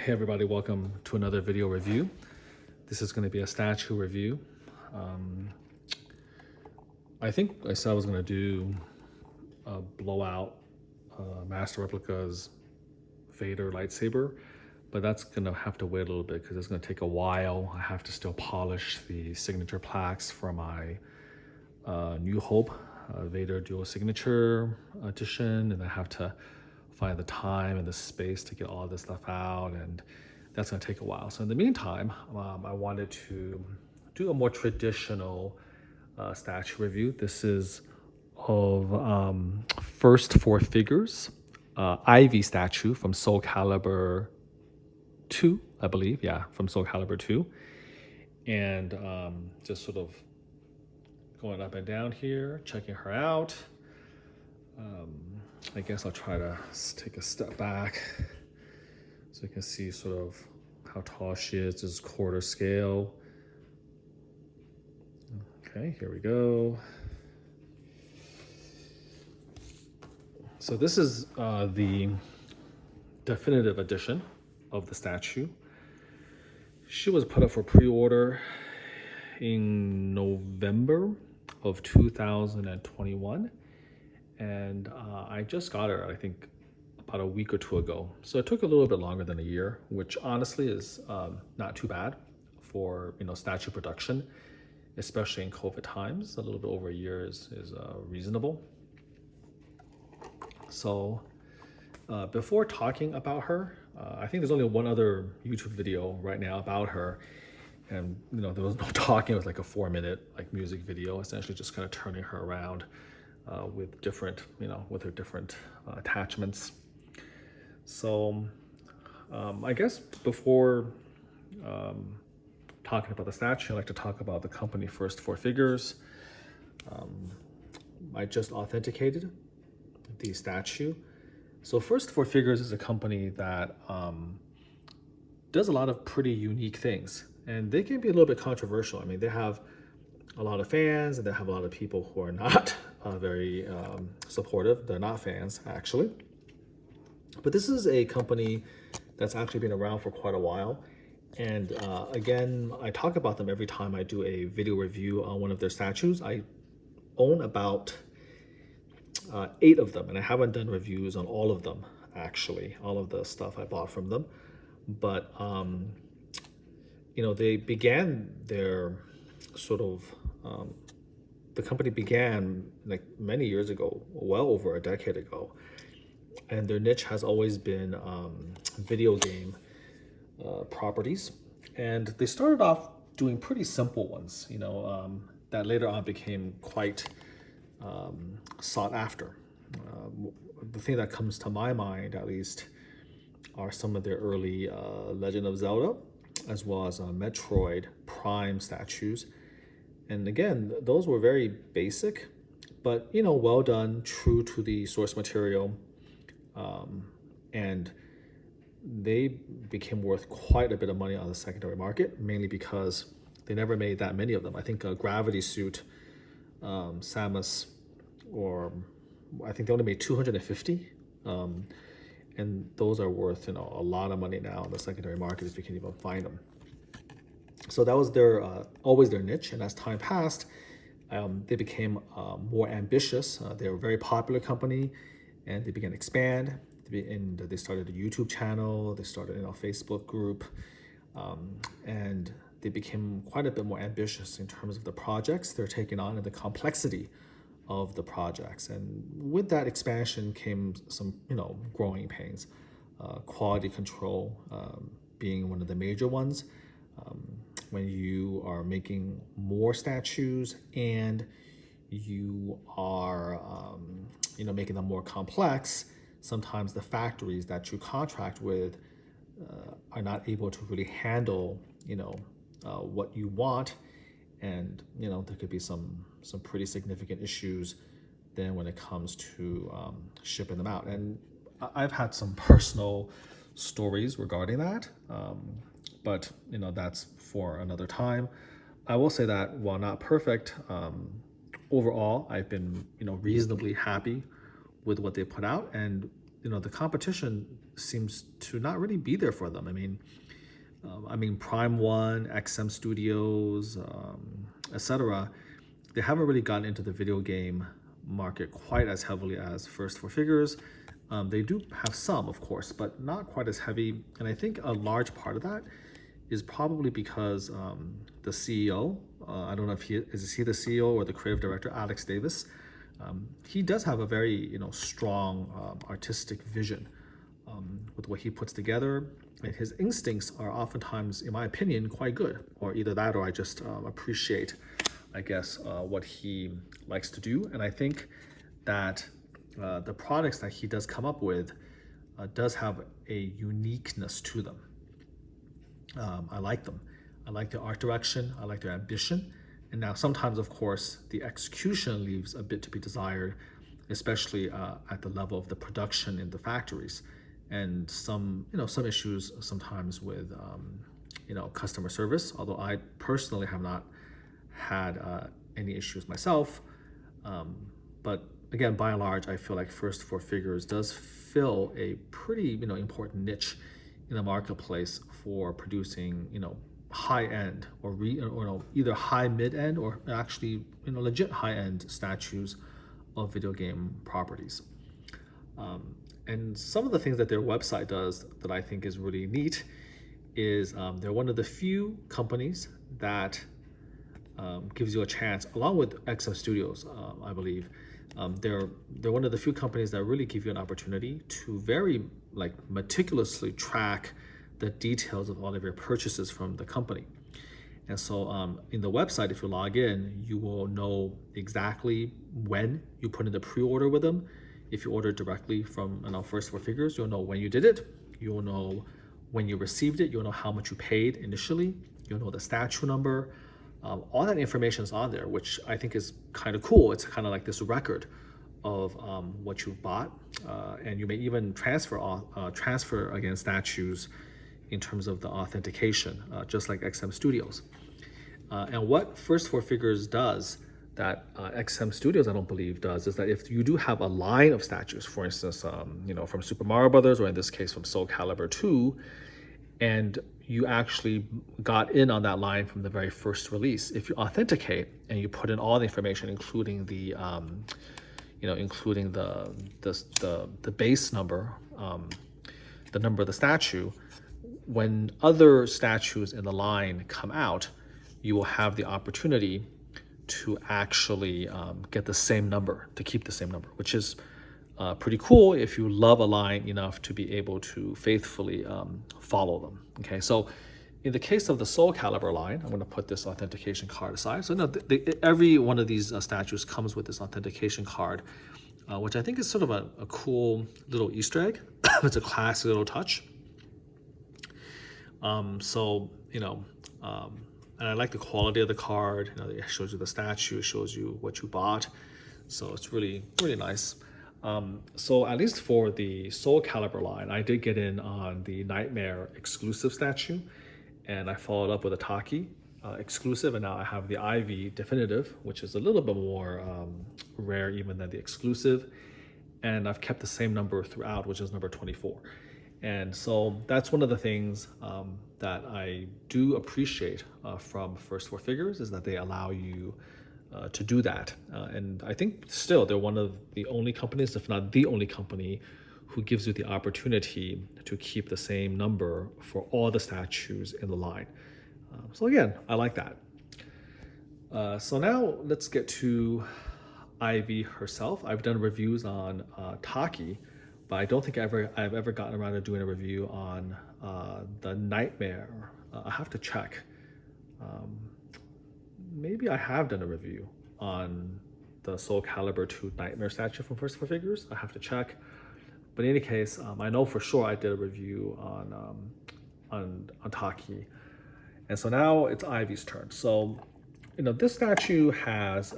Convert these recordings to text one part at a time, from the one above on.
Hey everybody, welcome to another video review. This is going to be a statue review. I think I said I was going to do a blowout Master Replica's Vader lightsaber, but that's going to have to wait a little bit because it's going to take a while. I have to still polish the signature plaques for my New Hope Vader Dual Signature edition, and I have to find the time and the space to get all this stuff out, and that's going to take a while. So in the meantime, I wanted to do a more traditional statue review. This is of First4Figures Ivy statue from Soulcalibur 2, I believe. Yeah, from Soulcalibur 2. And just sort of going up and down here, checking her out. I guess I'll try to take a step back so you can see sort of how tall she is. This is quarter scale. Okay, here we go. So this is the definitive edition of the statue. She was put up for pre-order in November of 2021. And I just got her, I think, about a week or two ago. So it took a little bit longer than a year, which honestly is not too bad for statue production, especially in COVID times. A little bit over a year is reasonable. So before talking about her, I think there's only one other YouTube video right now about her, and there was no talking. It was like a 4-minute music video, essentially just kind of turning her around. With different, with her different attachments. So I guess before talking about the statue, I'd like to talk about the company First4Figures. I just authenticated the statue. So First4Figures is a company that does a lot of pretty unique things, and they can be a little bit controversial. I mean, they have a lot of fans, and they have a lot of people who are not very supportive. They're not fans, actually. But this is a company that's actually been around for quite a while. And again, I talk about them every time I do a video review on one of their statues. I own about 8 of them, and I haven't done reviews on all of them, actually, all of the stuff I bought from them. But, they began their sort of, the company began like many years ago, well over a decade ago, and their niche has always been video game properties. And they started off doing pretty simple ones, that later on became quite sought after. The thing that comes to my mind, at least, are some of their early Legend of Zelda, as well as Metroid Prime statues. And again, those were very basic, but well done, true to the source material, and they became worth quite a bit of money on the secondary market, mainly because they never made that many of them. I think Gravity Suit, Samus, or I think they only made 250, and those are worth a lot of money now in the secondary market if you can even find them. So that was their always their niche, and as time passed, they became more ambitious. They were a very popular company, and they began to expand. And they started a YouTube channel. They started a Facebook group, and they became quite a bit more ambitious in terms of the projects they're taking on and the complexity of the projects. And with that expansion came some growing pains. Quality control being one of the major ones. When you are making more statues and you are making them more complex, sometimes the factories that you contract with are not able to really handle what you want, and there could be some pretty significant issues then when it comes to shipping them out. And I've had some personal stories regarding that, but that's for another time. I will say that while not perfect, overall I've been reasonably happy with what they put out, and the competition seems to not really be there for them. I mean Prime One, XM Studios, etc. They haven't really gotten into the video game market quite as heavily as First4Figures. They do have some, of course, but not quite as heavy. And I think a large part of that is probably because the CEO, I don't know if is he the CEO or the creative director, Alex Davis. He does have a very strong artistic vision with what he puts together. And his instincts are oftentimes, in my opinion, quite good. Or either that, or I just appreciate, I guess, what he likes to do. And I think that the products that he does come up with does have a uniqueness to them. I like them. I like their art direction. I like their ambition. And now sometimes, of course, the execution leaves a bit to be desired, especially at the level of the production in the factories. And some issues sometimes with, customer service, although I personally have not had any issues myself. But again, by and large, I feel like First4Figures does fill a pretty, important niche in the marketplace for producing, high-end or either high mid-end or actually, legit high-end statues of video game properties. And some of the things that their website does that I think is really neat is they're one of the few companies that gives you a chance, along with XM Studios, I believe. They're one of the few companies that really give you an opportunity to very meticulously track the details of all of your purchases from the company. And so in the website, if you log in, you will know exactly when you put in the pre-order with them. If you order directly from First4Figures, you'll know when you did it. You'll know when you received it. You'll know how much you paid initially. You'll know the statue number. All that information is on there, which I think is kind of cool. It's kind of like this record of what you've bought, and you may even transfer again statues in terms of the authentication, just like XM Studios. And what First4Figures does that XM Studios I don't believe does is that if you do have a line of statues, for instance, from Super Mario Brothers, or in this case from Soulcalibur 2, and you actually got in on that line from the very first release, if you authenticate and you put in all the information, including the the base number, the number of the statue, when other statues in the line come out, you will have the opportunity to actually get the same number, to keep the same number, which is pretty cool if you love a line enough to be able to faithfully follow them. Okay, so in the case of the Soulcalibur line, I'm going to put this authentication card aside. So now every one of these statues comes with this authentication card, which I think is sort of a cool little Easter egg. It's a classy little touch. And I like the quality of the card. It shows you the statue, it shows you what you bought. So it's really, really nice. So at least for the Soulcalibur line, I did get in on the Nightmare exclusive statue, and I followed up with a Taki exclusive, and now I have the Ivy definitive, which is a little bit more rare even than the exclusive. And I've kept the same number throughout, which is number 24. And so that's one of the things that I do appreciate from First4Figures, is that they allow you to do that. And I think still they're one of the only companies, if not the only company, who gives you the opportunity to keep the same number for all the statues in the line. So again, I like that. So now let's get to Ivy herself. I've done reviews on Taki, but I don't think I've ever gotten around to doing a review on the Nightmare. I have to check. Maybe I have done a review on the Soulcalibur 2 Nightmare statue from First4Figures. I have to check. But in any case, I know for sure I did a review on Taki. And so now it's Ivy's turn. So, this statue has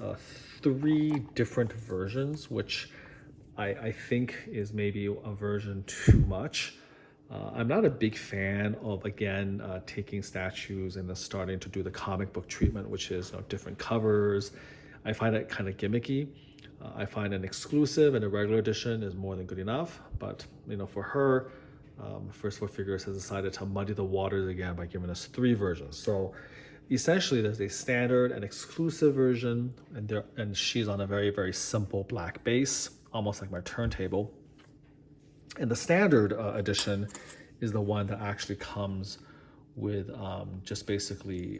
3 different versions, which I think is maybe a version too much. I'm not a big fan of, again, taking statues and then starting to do the comic book treatment, which is different covers. I find it kind of gimmicky. I find an exclusive and a regular edition is more than good enough. But for her, First4Figures has decided to muddy the waters again by giving us 3 versions. So essentially, there's a standard and exclusive version, and she's on a very, very simple black base, almost like my turntable. And the standard edition is the one that actually comes with just basically,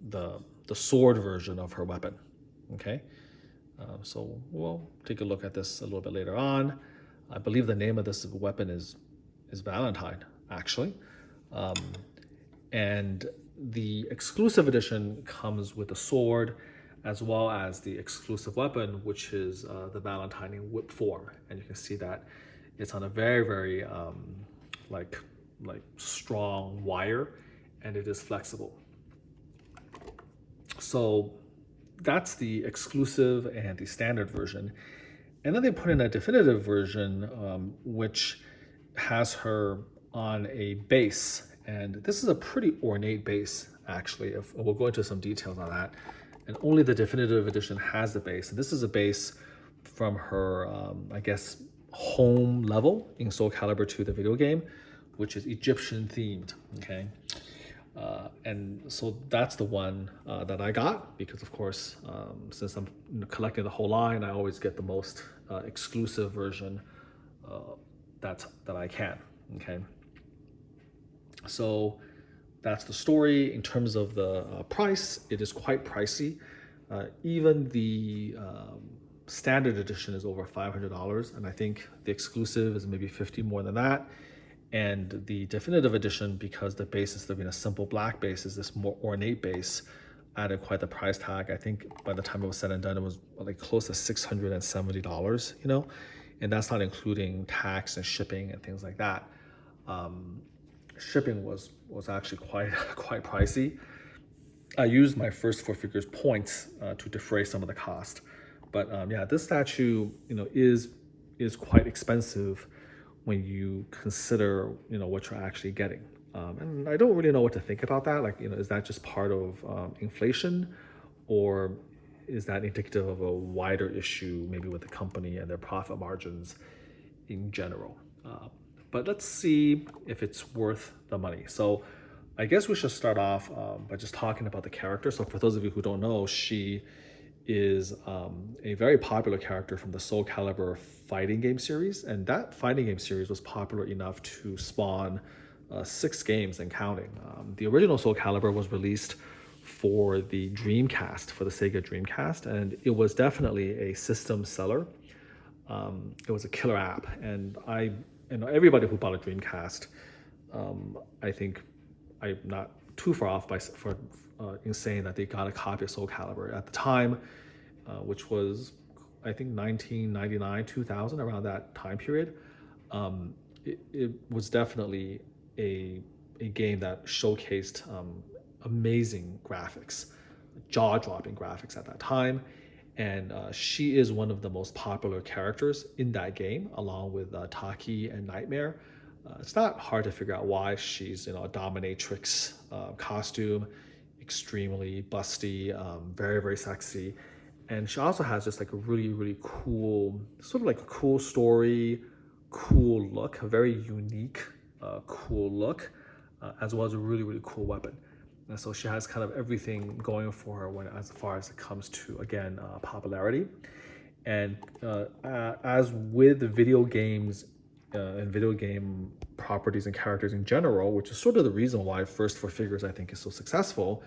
the sword version of her weapon. Okay, so we'll take a look at this a little bit later on. I believe the name of this weapon is Valentine, actually. And the exclusive edition comes with a sword as well as the exclusive weapon, which is the Valentine in whip form. And you can see that it's on a very, very like strong wire, and it is flexible. So that's the exclusive and the standard version. And then they put in a definitive version, which has her on a base. And this is a pretty ornate base, actually. We'll go into some details on that. And only the definitive edition has the base. And this is a base from her, I guess, home level in Soulcalibur 2, the video game, which is Egyptian themed, okay? And so that's the one that I got because, of course, since I'm collecting the whole line, I always get the most exclusive version that I can, okay? So that's the story. In terms of the price, it is quite pricey. Even the standard edition is over $500, and I think the exclusive is maybe 50 more than that. And the definitive edition, because the base is being a simple black base, is this more ornate base, added quite the price tag. I think by the time it was said and done, it was like close to $670, you know, and that's not including tax and shipping and things like that. Shipping was actually quite pricey. I used my First4Figures points to defray some of the cost, but yeah, this statue, you know, is quite expensive when you consider, you know, what you're actually getting. And I don't really know what to think about that. Like, you know, is that just part of inflation, or is that indicative of a wider issue maybe with the company and their profit margins in general? But let's see if it's worth the money. So I guess we should start off by just talking about the character. So for those of you who don't know, she is a very popular character from the Soulcalibur fighting game series. And that fighting game series was popular enough to spawn 6 games and counting. The original Soulcalibur was released for the Dreamcast, for the Sega Dreamcast, and it was definitely a system seller. It was a killer app, and everybody who bought a Dreamcast, I think I'm not too far off in saying that they got a copy of Soulcalibur at the time, which was, I think, 1999, 2000, around that time period. It was definitely a game that showcased amazing graphics, jaw-dropping graphics at that time. And she is one of the most popular characters in that game, along with Taki and Nightmare. It's not hard to figure out why. She's, you know, a dominatrix costume, extremely busty, very, very sexy. And she also has just like a really, really cool, sort of like a cool story, cool look, a very unique, cool look, as well as a really, really cool weapon. And so she has kind of everything going for her as far as it comes to, again, popularity. And as with the video games and video game properties and characters in general, which is sort of the reason why First4Figures, I think, is so successful,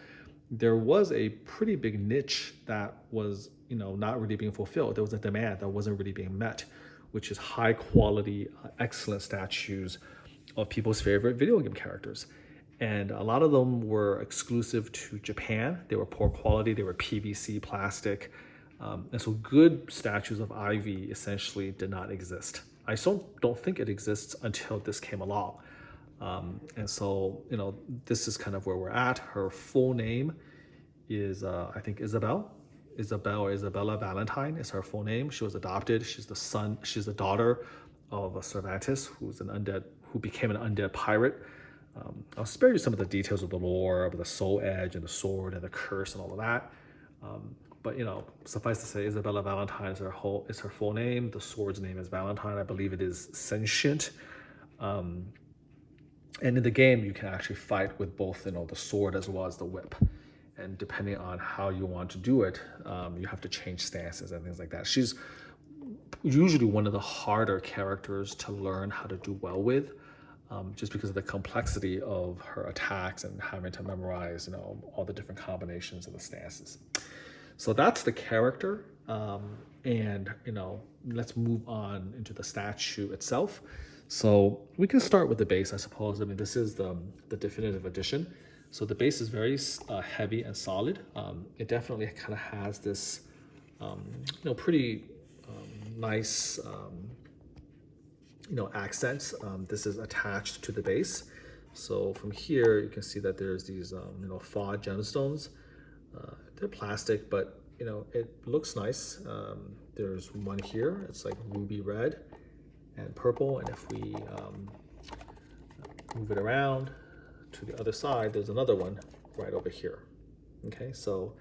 there was a pretty big niche that was, you know, not really being fulfilled. There was a demand that wasn't really being met, which is high quality, excellent statues of people's favorite video game characters. And a lot of them were exclusive to Japan. They were poor quality, they were PVC plastic. And so good statues of Ivy essentially did not exist. I don't think it exists until this came along. And so, you know, this is kind of where we're at. Her full name is, I think, Isabella Valentine is her full name. She was adopted. She's the daughter of Cervantes, who became an undead pirate. I'll spare you some of the details of the lore, of the soul edge and the sword and the curse and all of that. But, you know, suffice to say, Isabella Valentine is her full name. The sword's name is Valentine. I believe it is sentient. And in the game, you can actually fight with both, the sword as well as the whip. And depending on how you want to do it, you have to change stances and things like that. She's usually one of the harder characters to learn how to do well with, just because of the complexity of her attacks and having to memorize, all the different combinations of the stances. So that's the character. And, let's move on into the statue itself. So we can start with the base, I suppose. I mean, this is the definitive edition. So the base is very heavy and solid. It definitely kind of has this, pretty nice, accents. This is attached to the base. So from here, you can see that there's these, FOD gemstones. They're plastic, but, it looks nice. There's one here. It's like ruby red and purple. And if we move it around to the other side, there's another one right over here. Okay, so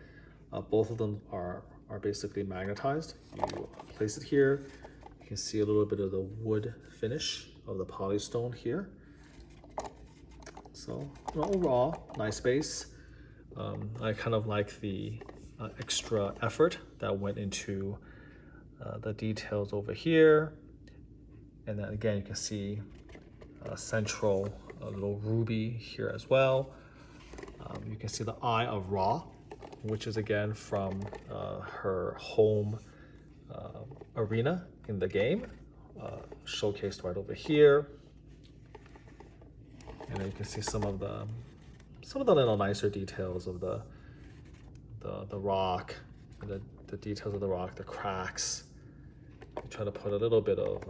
both of them are basically magnetized. You place it here. You can see a little bit of the wood finish of the polystone here. So overall, nice base. I kind of like the extra effort that went into the details over here. And then again, you can see a central little ruby here as well. You can see the Eye of Ra, which is again from her home arena in the game, showcased right over here. And then you can see some of the little nicer details of the rock, and the details of the rock, the cracks. You try to put a little bit of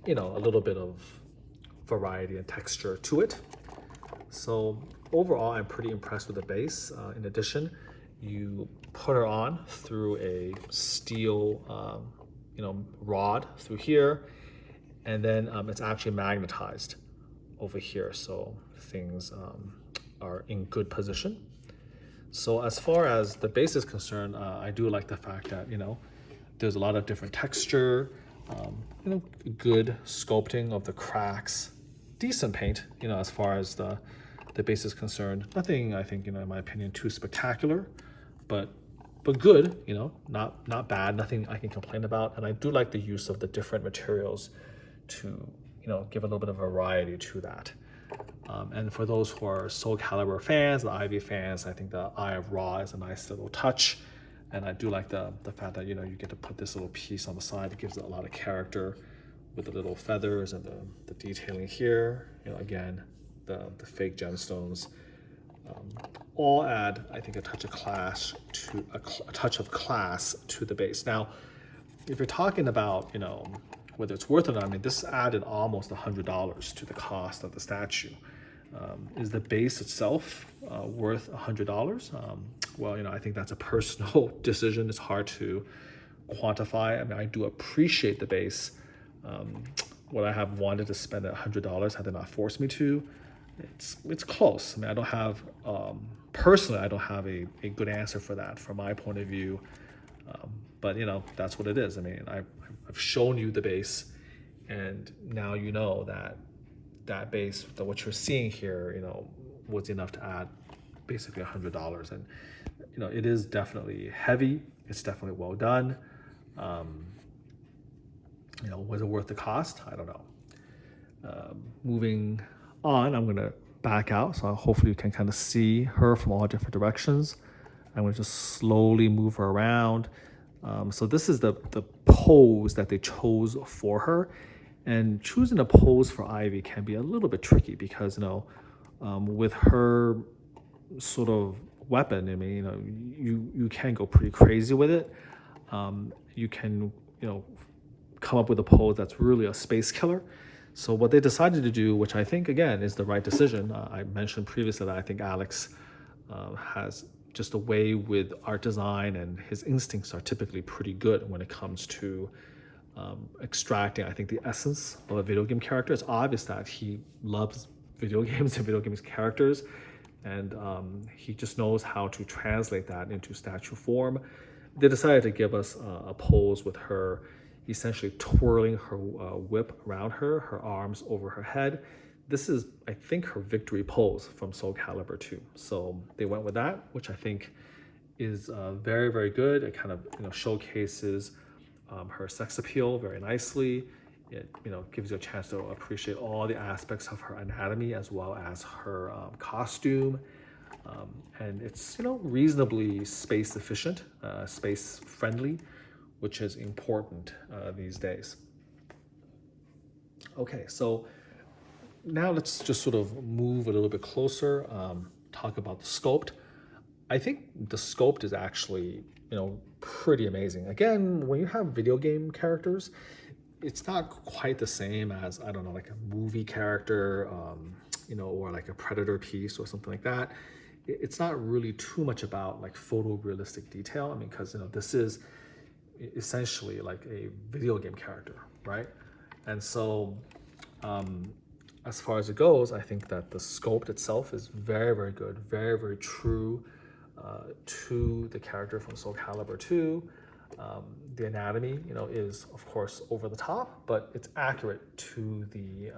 a little bit of variety and texture to it. So overall, I'm pretty impressed with the base. In addition, you put her on through a steel, rod through here, and then it's actually magnetized over here. So things are in good position. So as far as the base is concerned, I do like the fact that, there's a lot of different texture, good sculpting of the cracks, decent paint, as far as the base is concerned. Nothing, I think, in my opinion, too spectacular, but good, not bad, nothing I can complain about. And I do like the use of the different materials to, give a little bit of variety to that. And for those who are Soulcalibur fans, the Ivy fans, I think the Eye of Ra is a nice little touch. And I do like the fact that, you get to put this little piece on the side. It gives it a lot of character with the little feathers and the detailing here. Again, the fake gemstones. All add, I think, a touch of class to the base. Now, if you're talking about, whether it's worth it or not, I mean, this added almost $100 to the cost of the statue. Is the base itself worth $100? Well, I think that's a personal decision. It's hard to quantify. I mean, I do appreciate the base. Would I have wanted to spend $100 had they not forced me to? It's close. I mean, I don't have, personally, I don't have a good answer for that from my point of view. But, that's what it is. I mean, I've shown you the base, and now you know that base, that what you're seeing here, was enough to add basically $100. And, it is definitely heavy. It's definitely well done. Was it worth the cost? I don't know. Moving on, I'm going to back out, so hopefully you can kind of see her from all different directions. I'm going to just slowly move her around. So this is the pose that they chose for her, and choosing a pose for Ivy can be a little bit tricky because with her sort of weapon, I mean, you can go pretty crazy with it. You can come up with a pose that's really a space killer. So what they decided to do, which I think again is the right decision, I mentioned previously that I think Alex has just a way with art design, and his instincts are typically pretty good when it comes to extracting, I think, the essence of a video game character. It's obvious that he loves video games and video games characters, and he just knows how to translate that into statue form. They decided to give us a pose with her essentially twirling her whip around her, her arms over her head. This is, I think, her victory pose from Soulcalibur 2. So they went with that, which I think is very, very good. It kind of showcases her sex appeal very nicely. It gives you a chance to appreciate all the aspects of her anatomy as well as her costume. And it's reasonably space efficient, space friendly, which is important these days. Okay, so now let's just sort of move a little bit closer, talk about the sculpt. I think the sculpt is actually, pretty amazing. Again, when you have video game characters, it's not quite the same as, I don't know, like a movie character, or like a Predator piece or something like that. It's not really too much about like photorealistic detail. I mean, because, this is essentially like a video game character, right? And so, as far as it goes, I think that the sculpt itself is very, very good, very, very true to the character from Soulcalibur 2. The anatomy, is of course over the top, but it's accurate to the,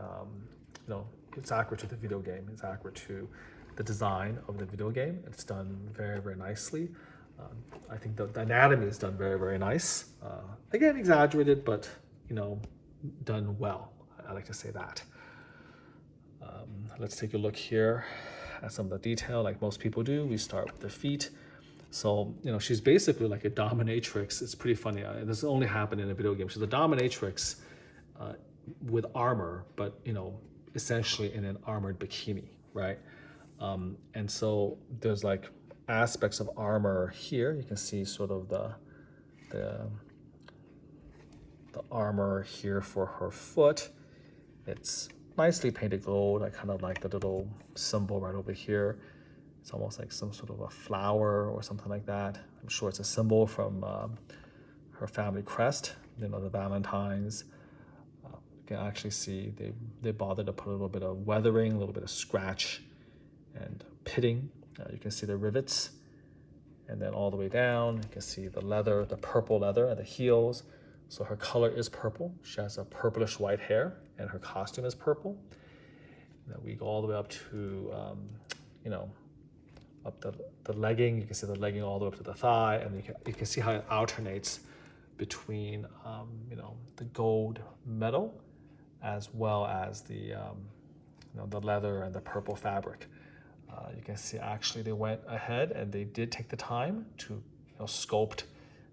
it's accurate to the video game. It's accurate to the design of the video game. It's done very, very nicely. I think the anatomy is done very, very nice. Again, exaggerated, but done well. I like to say that. Let's take a look here at some of the detail, like most people do. We start with the feet. So, she's basically like a dominatrix. It's pretty funny. This only happened in a video game. She's a dominatrix with armor, but, essentially in an armored bikini, right? And so there's like aspects of armor here. You can see sort of the armor here for her foot. It's nicely painted gold. I kind of like the little symbol right over here. It's almost like some sort of a flower or something like that. I'm sure it's a symbol from her family crest, the Valentines. You can actually see they bothered to put a little bit of weathering, a little bit of scratch and pitting. You can see the rivets. And then all the way down, you can see the leather, the purple leather at the heels. So her color is purple. She has a purplish white hair and her costume is purple. And then we go all the way up to, up the legging. You can see the legging all the way up to the thigh, and you can see how it alternates between, the gold metal as well as the, the leather and the purple fabric. You can see actually they went ahead and they did take the time to sculpt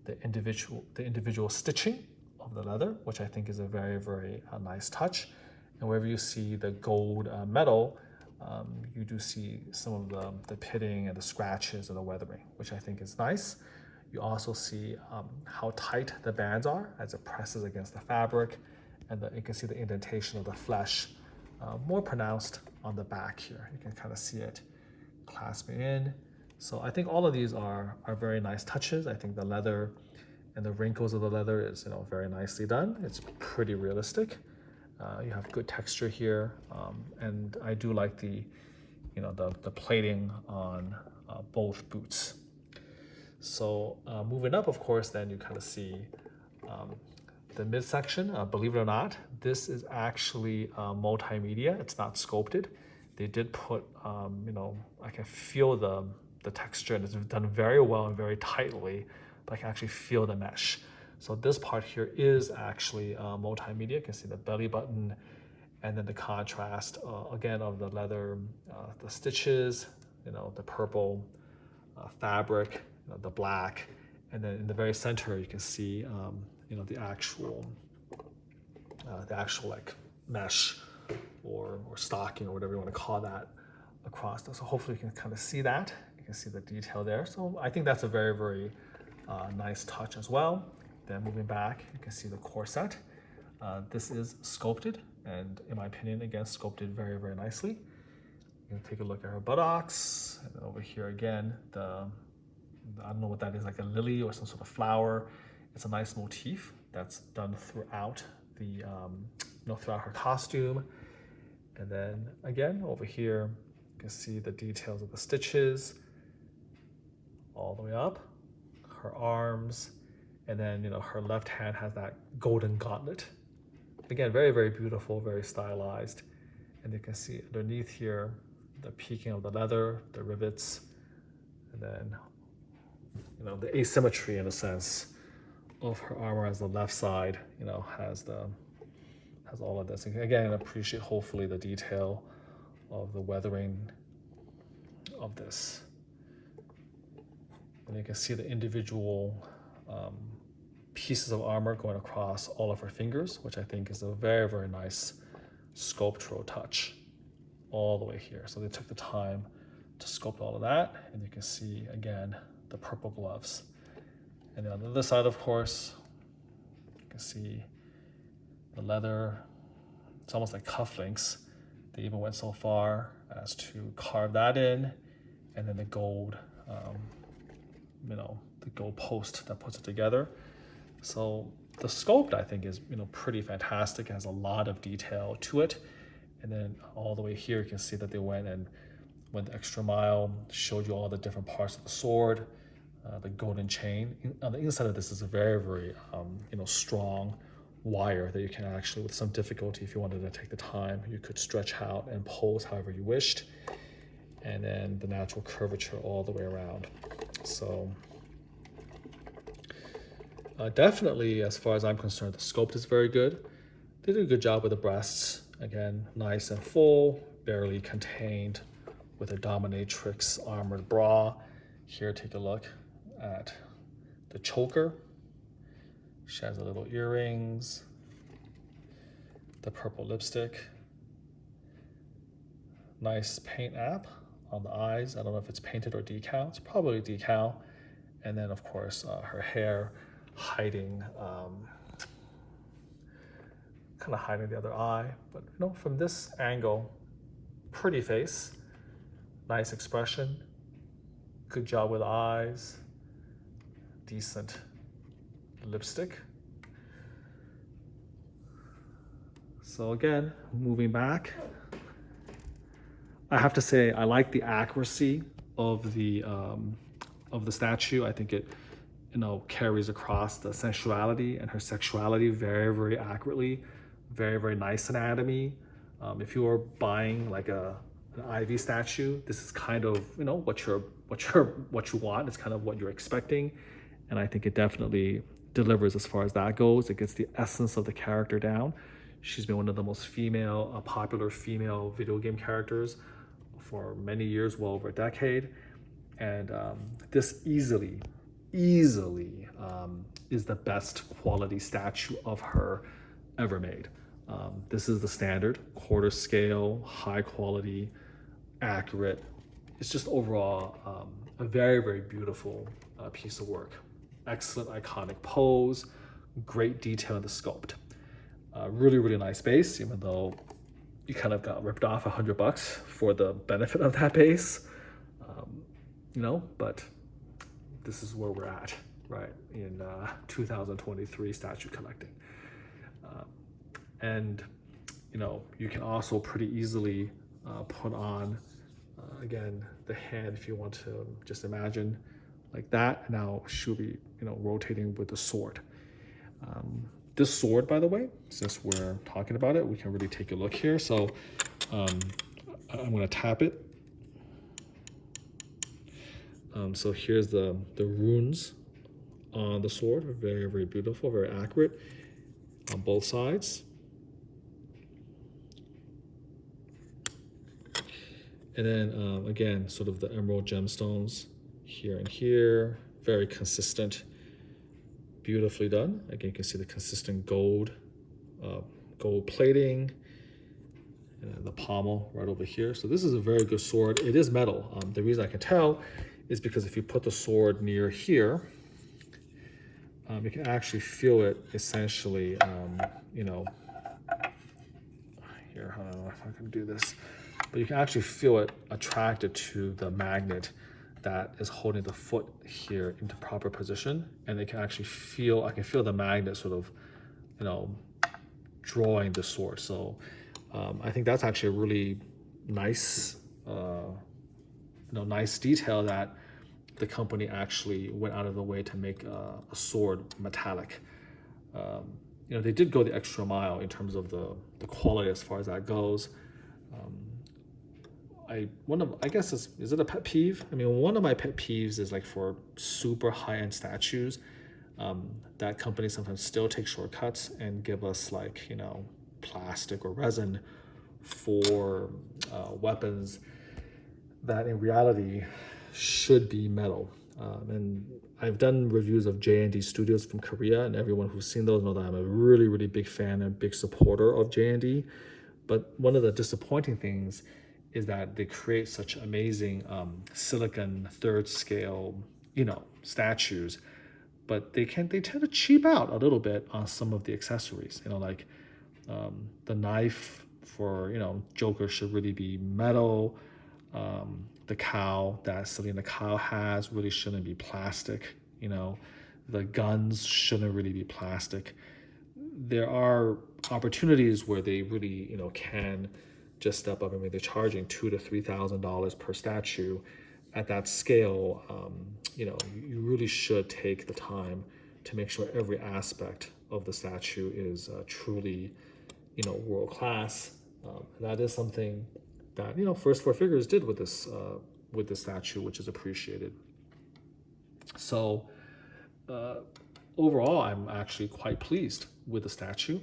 the individual stitching of the leather, which I think is a very, very nice touch. And wherever you see the gold metal, you do see some of the pitting and the scratches and the weathering, which I think is nice. You also see how tight the bands are as it presses against the fabric, and you can see the indentation of the flesh more pronounced on the back here. You can kind of see it clasping in. So I think all of these are very nice touches. I think the leather and the wrinkles of the leather is very nicely done. It's pretty realistic. You have good texture here, and I do like the plating on both boots. So moving up, of course, then you kind of see the midsection. Believe it or not, this is actually multimedia. It's not sculpted. They did put, I can feel the texture, and it's done very well and very tightly, but I can actually feel the mesh. So this part here is actually multimedia. You can see the belly button, and then the contrast, again, of the leather, the stitches, the purple fabric, the black, and then in the very center, you can see, the actual like mesh or stocking or whatever you want to call that across. So hopefully you can kind of see that. You can see the detail there. So I think that's a very, very nice touch as well. Then moving back, you can see the corset. This is sculpted, and in my opinion, again, sculpted very, very nicely. You can take a look at her buttocks, and then over here again, I don't know what that is, like a lily or some sort of flower. It's a nice motif that's done throughout the, throughout her costume. And then again, over here, you can see the details of the stitches all the way up, her arms, And then, you know, her left hand has that golden gauntlet. Again, very, very beautiful, very stylized. And you can see underneath here, the peaking of the leather, the rivets, and then, you know, the asymmetry in a sense of her armor as the left side, you know, has all of this. Again, appreciate hopefully the detail of the weathering of this. And you can see the individual pieces of armor going across all of her fingers, which I think is a very, very nice sculptural touch all the way here. So they took the time to sculpt all of that. And you can see, again, the purple gloves. And then on the other side, of course, you can see the leather. It's almost like cufflinks. They even went so far as to carve that in, and then the gold, you know, the gold post that puts it together. So the sculpt, I think, is, you know, pretty fantastic. It has a lot of detail to it. And then all the way here, you can see that they went the extra mile, showed you all the different parts of the sword, the golden chain. On the inside of this is a very, very, you know, strong wire that you can actually, with some difficulty, if you wanted to take the time, you could stretch out and pose however you wished. And then the natural curvature all the way around. So definitely, as far as I'm concerned, the sculpt is very good. They did a good job with the breasts. Again, nice and full, barely contained with a dominatrix armored bra. Here, take a look at the choker. She has the little earrings, the purple lipstick, nice paint app on the eyes. I don't know if it's painted or decal. It's probably decal. And then, of course, her hair hiding, kind of hiding the other eye. But, you know, from this angle, pretty face, nice expression, good job with eyes, decent lipstick. So again, moving back, I have to say I like the accuracy of the statue. I think it, you know, carries across the sensuality and her sexuality very, very accurately. Very, very nice anatomy. If you are buying like an Ivy statue, this is kind of, you know, what you want. It's kind of what you're expecting, and I think it definitely delivers as far as that goes. It gets the essence of the character down. She's been one of the most popular female video game characters for many years, well over a decade, and this easily is the best quality statue of her ever made. This is the standard, quarter scale, high quality, accurate. It's just overall a very, very beautiful piece of work. Excellent iconic pose, great detail in the sculpt. Really, really nice base, even though you kind of got ripped off $100 for the benefit of that base. You know, but this is where we're at, right, in 2023 statue collecting. And, you know, you can also pretty easily put on, again, the hand if you want to just imagine like that. Now she'll be, you know, rotating with the sword. This sword, by the way, since we're talking about it, we can really take a look here. So I'm going to tap it. So here's the runes on the sword. Very, very beautiful, very accurate on both sides. And then again, sort of the emerald gemstones here and here, very consistent, beautifully done. Again, you can see the consistent gold plating, and then the pommel right over here. So this is a very good sword. It is metal. The reason I can tell is because if you put the sword near here, you can actually feel it essentially, you know, here, I don't know if I can do this, but you can actually feel it attracted to the magnet that is holding the foot here into proper position. And they can actually feel, I can feel the magnet sort of, you know, drawing the sword. So I think that's actually a really nice, you know, nice detail that the company actually went out of the way to make a sword metallic. They did go the extra mile in terms of the quality as far as that goes. I guess is it a pet peeve? I mean, one of my pet peeves is like for super high-end statues, that companies sometimes still take shortcuts and give us like, plastic or resin for weapons that in reality should be metal. And I've done reviews of J&D Studios from Korea, and everyone who's seen those know that I'm a really, really big fan and big supporter of J&D. But one of the disappointing things is that they create such amazing silicon third scale, statues, but they tend to cheap out a little bit on some of the accessories. Like the knife for Joker should really be metal. The cow that Selena Kyle has really shouldn't be plastic. The guns shouldn't really be plastic. There are opportunities where they really can just step up. I mean, they're charging $2,000 to $3,000 per statue. At that scale, you really should take the time to make sure every aspect of the statue is truly, world class. That is something that First4Figures did with this statue, which is appreciated. So overall, I'm actually quite pleased with the statue.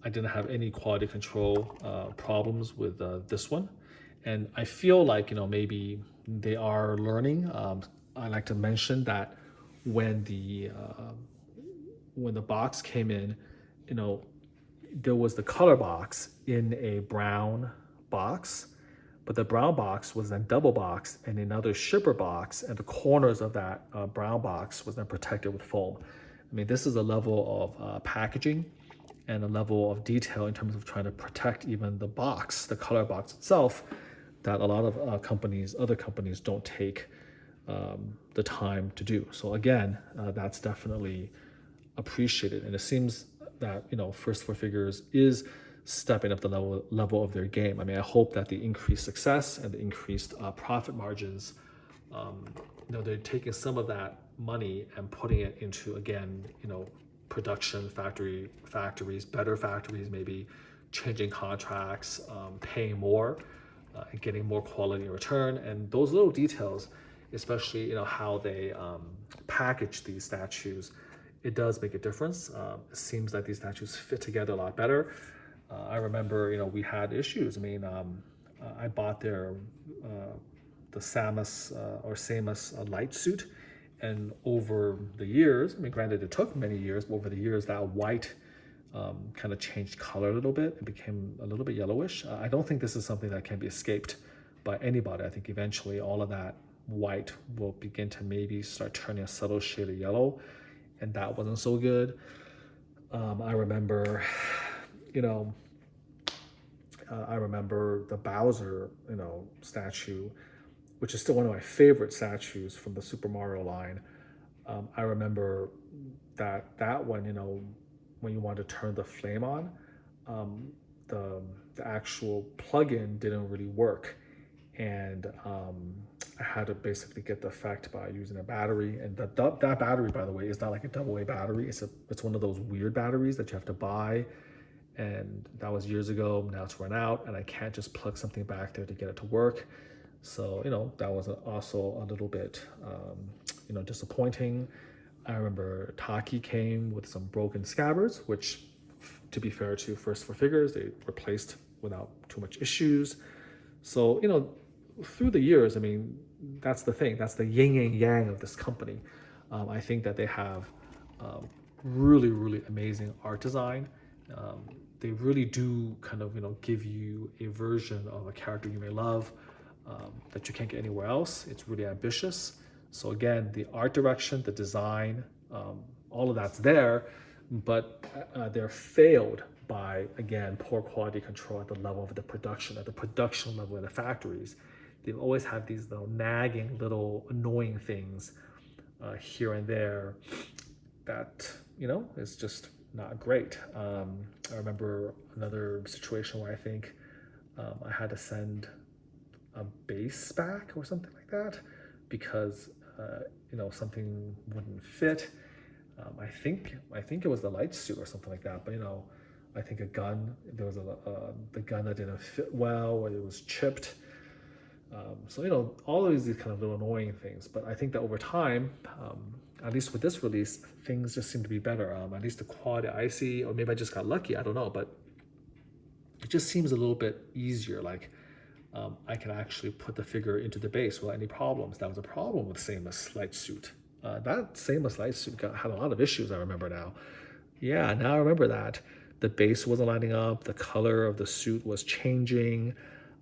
I didn't have any quality control problems with this one, and I feel like maybe they are learning. I like to mention that when the box came in, there was the color box in a brown box, but the brown box was then double boxed in another shipper box, and the corners of that brown box was then protected with foam. I mean, this is a level of packaging and a level of detail in terms of trying to protect even the box, the color box itself, that a lot of other companies don't take the time to do. So again, that's definitely appreciated, and it seems that First4Figures is stepping up the level of their game. I mean, I hope that the increased success and the increased profit margins, they're taking some of that money and putting it into, again, production factories, better factories, maybe changing contracts, paying more, and getting more quality in return. And those little details, especially how they package these statues, it does make a difference. It seems like these statues fit together a lot better. I remember, we had issues. I mean, I bought the Samus light suit, and over the years, I mean, granted, it took many years, but over the years, that white kind of changed color a little bit. It became a little bit yellowish. I don't think this is something that can be escaped by anybody. I think eventually all of that white will begin to maybe start turning a subtle shade of yellow, and that wasn't so good. I remember, the Bowser, statue, which is still one of my favorite statues from the Super Mario line. I remember that one, when you want to turn the flame on, the actual plug-in didn't really work, and I had to basically get the effect by using a battery. And that battery, by the way, is not like a AA battery. It's one of those weird batteries that you have to buy, and that was years ago. Now it's run out, and I can't just plug something back there to get it to work. So that was also a little bit disappointing. I remember Taki came with some broken scabbards, which, to be fair to First4Figures, they replaced without too much issues. So through the years, I mean, that's the thing. That's the yin and yang of this company. I think that they have really, really amazing art design. They really do kind of give you a version of a character you may love that you can't get anywhere else. It's really ambitious. So again, the art direction, the design, all of that's there, but they're failed by, again, poor quality control at the level of the production, at the production level in the factories. They always have these little nagging, little annoying things here and there that, is just not great. I remember another situation where I think I had to send a base back or something like that because something wouldn't fit. I think it was the light suit or something like that. But I think there was the gun that didn't fit well, or it was chipped. So all of these kind of little annoying things. But I think that over time, at least with this release, things just seem to be better. At least the quality I see, or maybe I just got lucky. I don't know, but it just seems a little bit easier. Like I can actually put the figure into the base without any problems. That was a problem with Samus light suit. That Samus light suit had a lot of issues, I remember now. Yeah, now I remember that. The base wasn't lining up, the color of the suit was changing.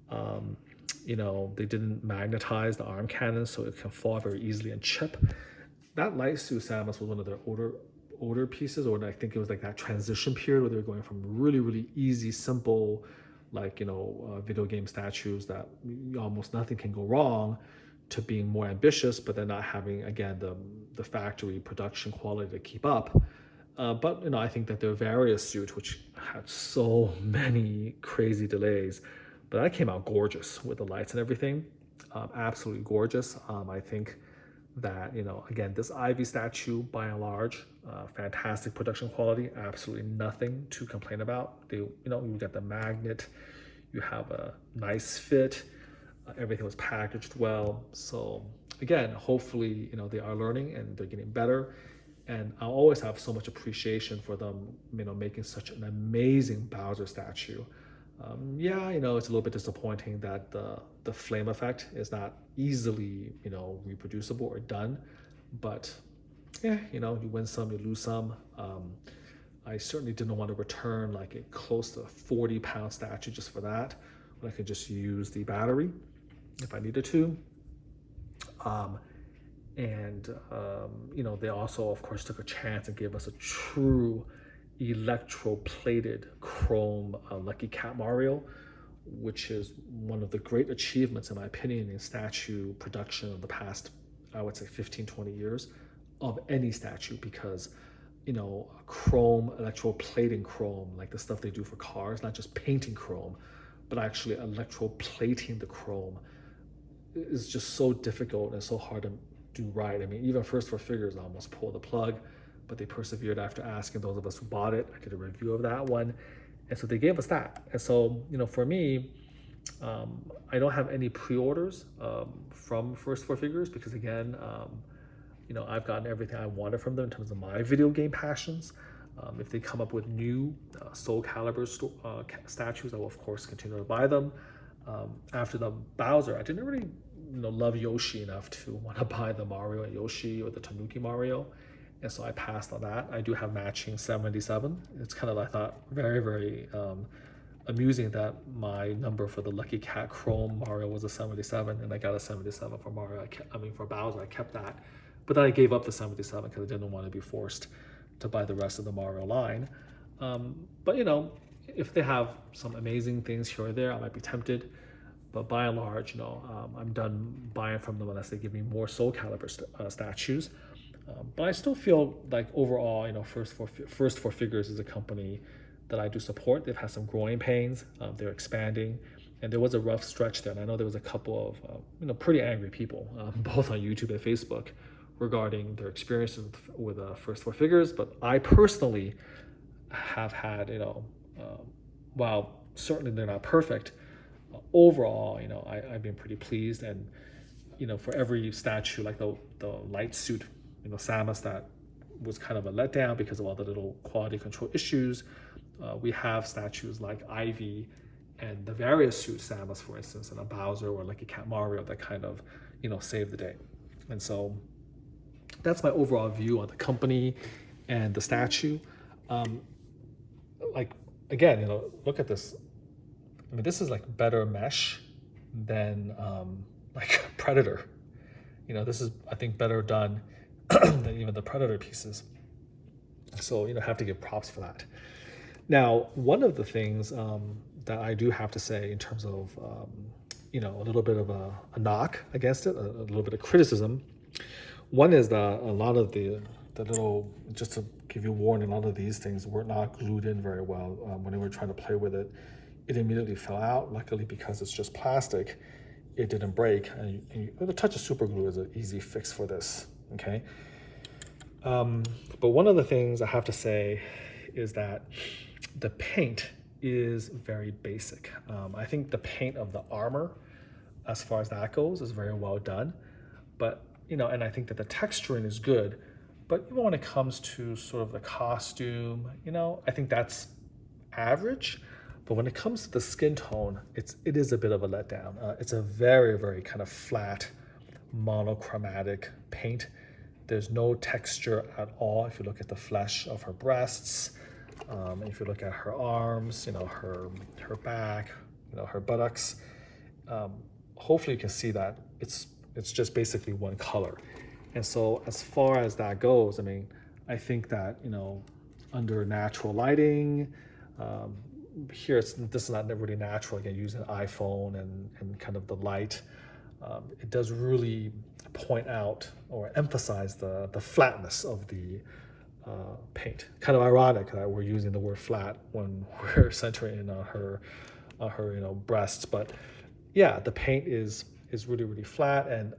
They didn't magnetize the arm cannon so it can fall very easily and chip. That light suit Samus was one of their older pieces, or I think it was like that transition period where they were going from really, really easy, simple, like video game statues that almost nothing can go wrong, to being more ambitious, but then not having, again, the factory production quality to keep up. But I think that their various suit, which had so many crazy delays, but that came out gorgeous with the lights and everything, absolutely gorgeous. I think that again, this Ivy statue, by and large, fantastic production quality, absolutely nothing to complain about. You got the magnet, you have a nice fit, everything was packaged well. So again, hopefully they are learning and they're getting better. And I'll always have so much appreciation for them, making such an amazing Bowser statue. It's a little bit disappointing that the flame effect is not easily, reproducible or done. But you win some, you lose some. I certainly didn't want to return like a close to 40-pound statue just for that, when I could just use the battery if I needed to. They also, of course, took a chance and gave us a true electroplated chrome Lucky Cat Mario, which is one of the great achievements, in my opinion, in statue production of the past, I would say 15, 20 years of any statue, because chrome, electroplating chrome, like the stuff they do for cars, not just painting chrome, but actually electroplating the chrome, is just so difficult and so hard to do right. I mean, even First4Figures almost pulled the plug, but they persevered after asking those of us who bought it. I did a review of that one. And so they gave us that. And so, for me, I don't have any pre-orders from First4Figures, because again, I've gotten everything I wanted from them in terms of my video game passions. If they come up with new Soulcalibur statues, I will of course continue to buy them. After the Bowser, I didn't really love Yoshi enough to want to buy the Mario and Yoshi or the Tanuki Mario, and so I passed on that. I do have matching 77. It's kind of, I thought, very, very amusing that my number for the Lucky Cat Chrome Mario was a 77, and I got a 77 for Mario. For Bowser, I kept that, but then I gave up the 77 because I didn't want to be forced to buy the rest of the Mario line. But if they have some amazing things here or there, I might be tempted. But by and large, I'm done buying from them unless they give me more Soulcalibur statues. But I still feel like overall, First4Figures is a company that I do support. They've had some growing pains. They're expanding, and there was a rough stretch there. And I know there was a couple of pretty angry people, both on YouTube and Facebook, regarding their experiences with First4Figures. But I personally have had, while certainly they're not perfect, overall, I've been pretty pleased. And for every statue, like the light suit, Samus, that was kind of a letdown because of all the little quality control issues. We have statues like Ivy and the various suit Samus, for instance, and a Bowser or Lucky Cat Mario that kind of saved the day. And so that's my overall view on the company and the statue. Again, look at this. I mean, this is like better mesh than like Predator. This is, I think, better done than even the Predator pieces. So, have to give props for that. Now, one of the things that I do have to say in terms of, a little bit of a knock against it, a little bit of criticism. One is that a lot of the little, just to give you a warning, a lot of these things were not glued in very well. When we were trying to play with it, it immediately fell out. Luckily, because it's just plastic, it didn't break. And a touch of super glue is an easy fix for this, okay? But one of the things I have to say is that the paint is very basic. I think the paint of the armor, as far as that goes, is very well done. But, you know, and I think that the texturing is good. But even when it comes to sort of the costume, you know, I think that's average. But when it comes to the skin tone, it is a bit of a letdown. It's a very, very kind of flat, monochromatic paint. There's no texture at all if you look at the flesh of her breasts. If you look at her arms, you know, her back, you know, her buttocks. Hopefully you can see that it's just basically one color. And so as far as that goes, I mean, I think that, you know, under natural lighting, here this is not really natural, again, using an iPhone and kind of the light, it does really point out or emphasize the flatness of the paint. Kind of ironic that we're using the word flat when we're centering in on her you know, breasts, but yeah, the paint is really, really flat, and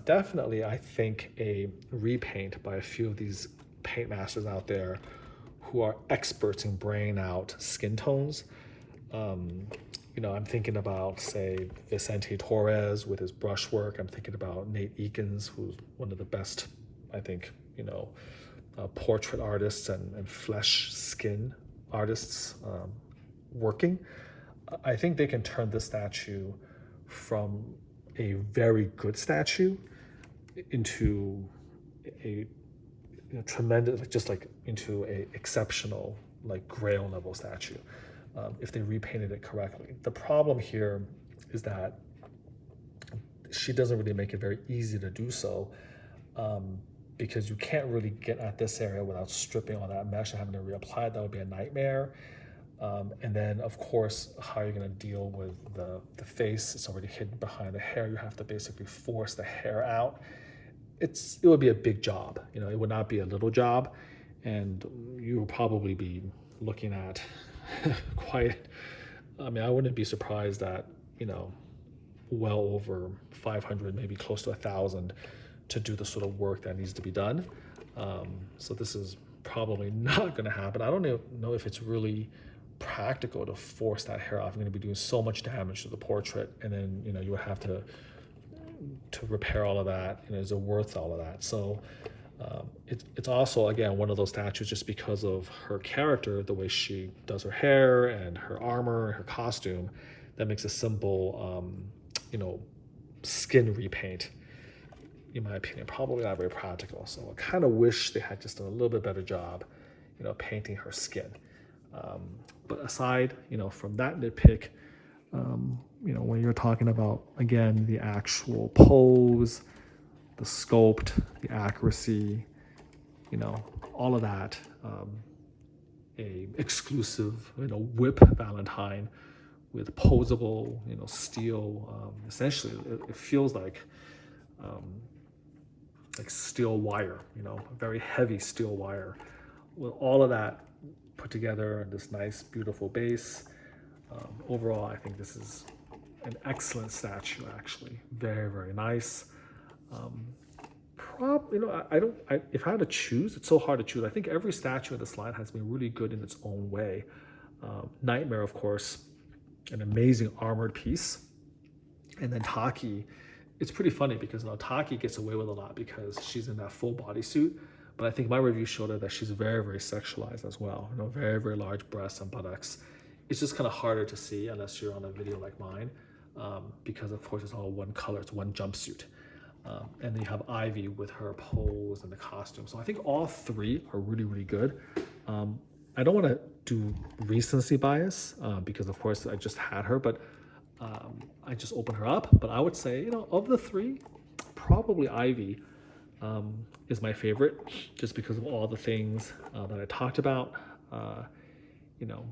definitely I think a repaint by a few of these paint masters out there who are experts in braying out skin tones. You know, I'm thinking about, say, Vicente Torres with his brushwork. I'm thinking about Nate Eakins, who's one of the best, I think, you know, portrait artists and flesh skin artists working. I think they can turn this statue from a very good statue into a tremendous, just like into a exceptional, like Grail level statue, if they repainted it correctly. The problem here is that she doesn't really make it very easy to do so, because you can't really get at this area without stripping all that mesh and having to reapply it. That would be a nightmare. And then, of course, how you're going to deal with the face. It's already hidden behind the hair. You have to basically force the hair out. It would be a big job. You know, it would not be a little job, and you will probably be looking at quite. I mean, I wouldn't be surprised that, you know, well over 500, maybe close to 1,000, to do the sort of work that needs to be done. So this is probably not going to happen. I don't know if it's really practical to force that hair off. You're going to be doing so much damage to the portrait, and then, you know, you would have to repair all of that. You know, is it worth all of that? So it's also, again, one of those statues, just because of her character, the way she does her hair and her armor, her costume, that makes a simple, you know, skin repaint, in my opinion, probably not very practical. So I kind of wish they had just done a little bit better job, you know, painting her skin. But aside, you know, from that nitpick, you know, when you're talking about, again, the actual pose, the sculpt, the accuracy, you know, all of that, a exclusive, you know, whip Valentine with posable, you know, steel, essentially it feels like steel wire, you know, very heavy steel wire. With all of that put together in this nice, beautiful base, overall, I think this is an excellent statue, actually. Very, very nice. You know, if I had to choose, it's so hard to choose. I think every statue in this line has been really good in its own way. Nightmare, of course, an amazing armored piece. And then Taki, it's pretty funny because, you know, Taki gets away with a lot because she's in that full bodysuit. But I think my review showed her that she's very, very sexualized as well. You know, very, very large breasts and buttocks. It's just kind of harder to see unless you're on a video like mine, because of course it's all one color, it's one jumpsuit. And then you have Ivy with her pose and the costume. So I think all three are really, really good. I don't want to do recency bias because of course I just had her, but I just opened her up. But I would say, you know, of the three, probably Ivy is my favorite, just because of all the things that I talked about. You know,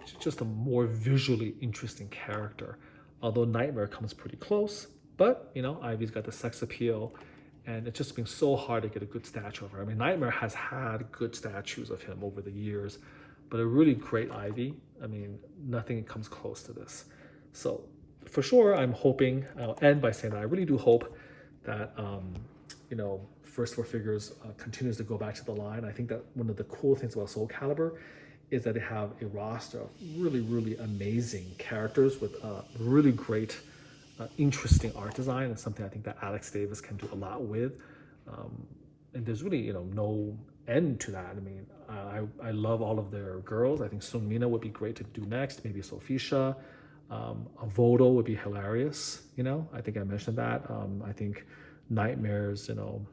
she's just a more visually interesting character, although Nightmare comes pretty close. But, you know, Ivy's got the sex appeal, and it's just been so hard to get a good statue of her. I mean, Nightmare has had good statues of him over the years, but a really great Ivy, I mean, nothing comes close to this. So for sure, I'm hoping, I'll end by saying that I really do hope that, you know, First4Figures continues to go back to the line. I think that one of the cool things about Soulcalibur is that they have a roster of really, really amazing characters with really great, interesting art design, and something I think that Alex Davis can do a lot with. And there's really, you know, no end to that. I mean, I love all of their girls. I think Sungmina would be great to do next. Maybe Sophisha. Vodo would be hilarious. You know, I think I mentioned that. I think Nightmares, you know,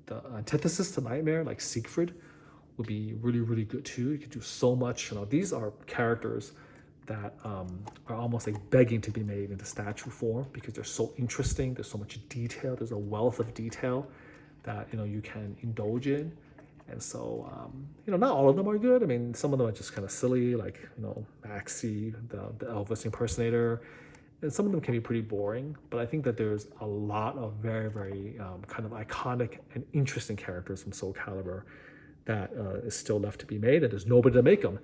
the antithesis to Nightmare, like Siegfried, would be really, really good too. You could do so much. You know, these are characters that are almost like begging to be made into statue form because they're so interesting. There's so much detail. There's a wealth of detail that, you know, you can indulge in. And so, you know, not all of them are good. I mean, some of them are just kind of silly, like, you know, Maxie, the Elvis impersonator, and some of them can be pretty boring. But I think that there's a lot of very, very kind of iconic and interesting characters from Soulcalibur that is still left to be made, and there's nobody to make them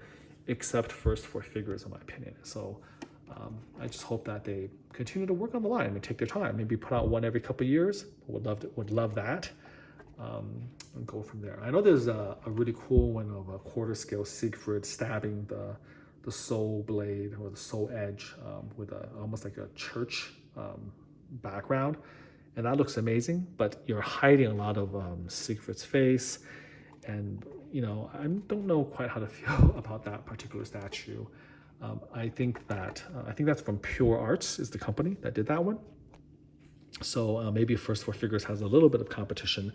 except First4Figures, in my opinion. So I just hope that they continue to work on the line and take their time. Maybe put out one every couple of years. Would love that. And go from there. I know there's a really cool one of a quarter scale Siegfried stabbing the soul blade or the soul edge with almost like a church background, and that looks amazing. But you're hiding a lot of Siegfried's face, and you know, I don't know quite how to feel about that particular statue. I think that's from Pure Arts is the company that did that one. So maybe First4Figures has a little bit of competition.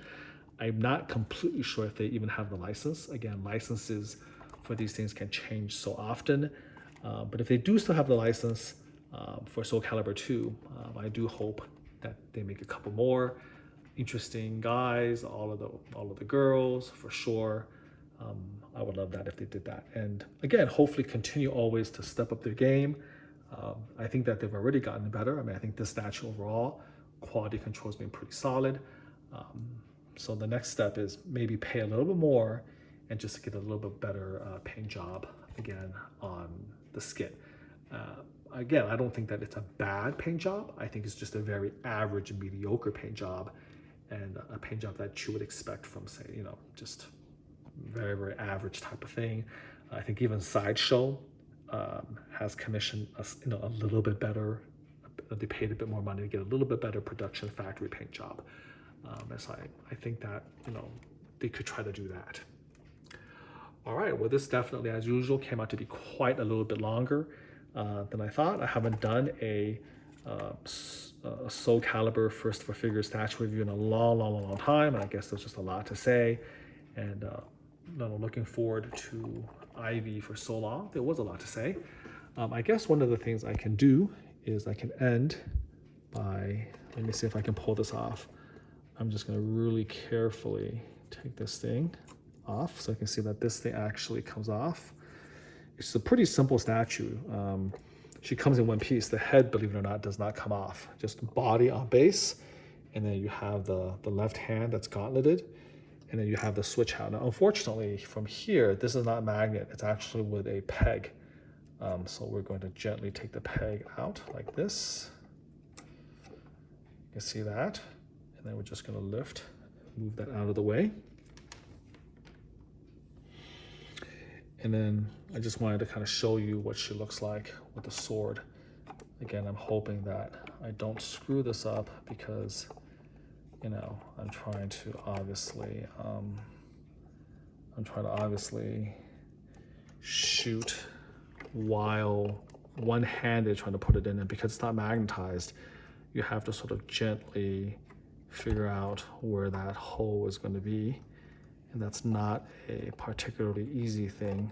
I'm not completely sure if they even have the license. Again, licenses for these things can change so often. But if they do still have the license for Soulcalibur 2, I do hope that they make a couple more interesting guys, all of the girls for sure. I would love that if they did that. And again, hopefully continue always to step up their game. I think that they've already gotten better. I mean, I think this statue overall, quality control has been pretty solid. So the next step is maybe pay a little bit more and just get a little bit better paint job again on the skin. Again, I don't think that it's a bad paint job. I think it's just a very average and mediocre paint job, and a paint job that you would expect from, say, you know, just very, very average type of thing. I think even Sideshow has commissioned us, you know, a little bit better. They paid a bit more money to get a little bit better production factory paint job. So I think that, you know, they could try to do that. All right, well, this definitely, as usual, came out to be quite a little bit longer than I thought. I haven't done a Soulcalibur First4Figures statue review in a long time, and I guess there's just a lot to say. And looking forward to Ivy for so long. There was a lot to say. I guess one of the things I can do is I can end by, let me see if I can pull this off. I'm just going to really carefully take this thing off so I can see that this thing actually comes off. It's a pretty simple statue. She comes in one piece. The head, believe it or not, does not come off. Just body on base, and then you have the left hand that's gauntleted, and then you have the switch out. Now, unfortunately, from here, this is not a magnet. It's actually with a peg. So we're going to gently take the peg out like this. You can see that. And then we're just going to lift, move that out of the way. And then I just wanted to kind of show you what she looks like with the sword. Again, I'm hoping that I don't screw this up because, you know, I'm trying to obviously shoot while one-handed trying to put it in, and because it's not magnetized, you have to sort of gently figure out where that hole is going to be, and that's not a particularly easy thing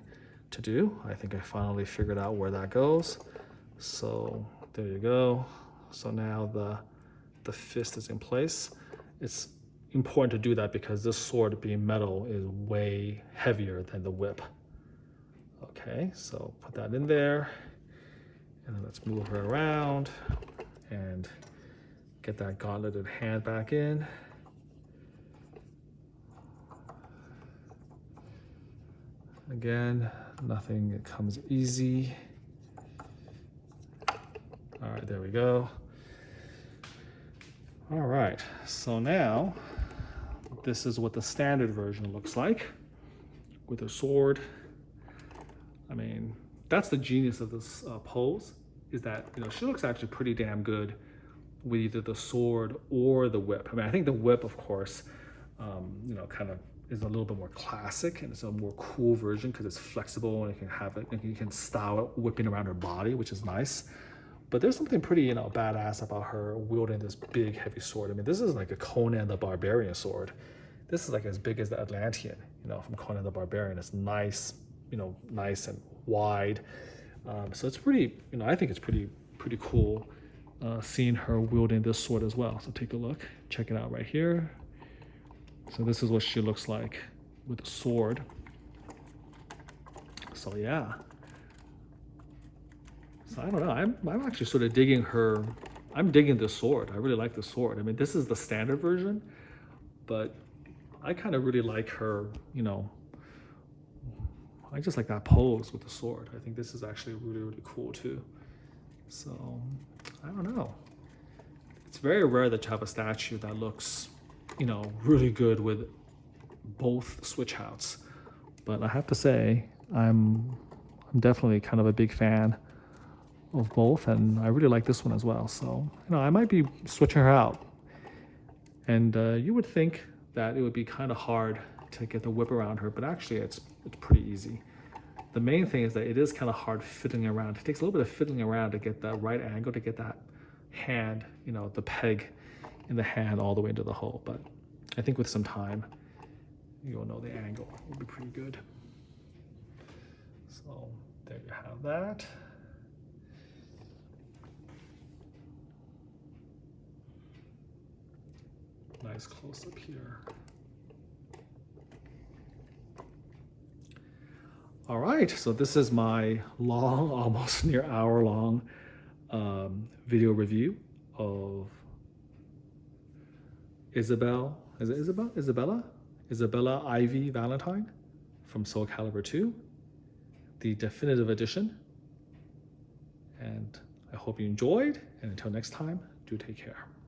to do. I think I finally figured out where that goes. So there you go. So now the fist is in place. It's important to do that because this sword, being metal, is way heavier than the whip. Okay, so put that in there, and then let's move her around and get that gauntleted hand back in. Again, nothing comes easy. right, there we go. All right, so now this is what the standard version looks like with her sword. I mean, that's the genius of this pose, is that, you know, she looks actually pretty damn good with either the sword or the whip. I mean, I think the whip, of course, you know, kind of is a little bit more classic, and it's a more cool version because it's flexible and you can have it, and you can style it whipping around her body, which is nice. But there's something pretty, you know, badass about her wielding this big, heavy sword. I mean, this is like a Conan the Barbarian sword. This is like as big as the Atlantean, you know, from Conan the Barbarian. It's nice, you know, nice and wide. So it's pretty, you know, I think it's pretty cool seeing her wielding this sword as well. So take a look, check it out right here. So this is what she looks like with the sword. So yeah. So I don't know, I'm actually sort of digging her. I'm digging this sword. I really like the sword. I mean, this is the standard version, but I kind of really like her, you know, I just like that pose with the sword. I think this is actually really cool too. So I don't know. It's very rare that you have a statue that looks, you know, really good with both switch outs. But I have to say, I'm definitely kind of a big fan of both, and I really like this one as well. So, you know, I might be switching her out. And you would think that it would be kind of hard to get the whip around her, but actually it's pretty easy. The main thing is that it is kind of hard fiddling around. It takes a little bit of fiddling around to get that right angle, to get that hand, you know, the peg in the hand all the way into the hole. But I think with some time, you'll know the angle will be pretty good. So there you have that. Nice close up here. All right, so this is my long, almost near hour-long video review of Isabella Ivy Valentine from Soulcalibur 2, the definitive edition. And I hope you enjoyed, and until next time, do take care.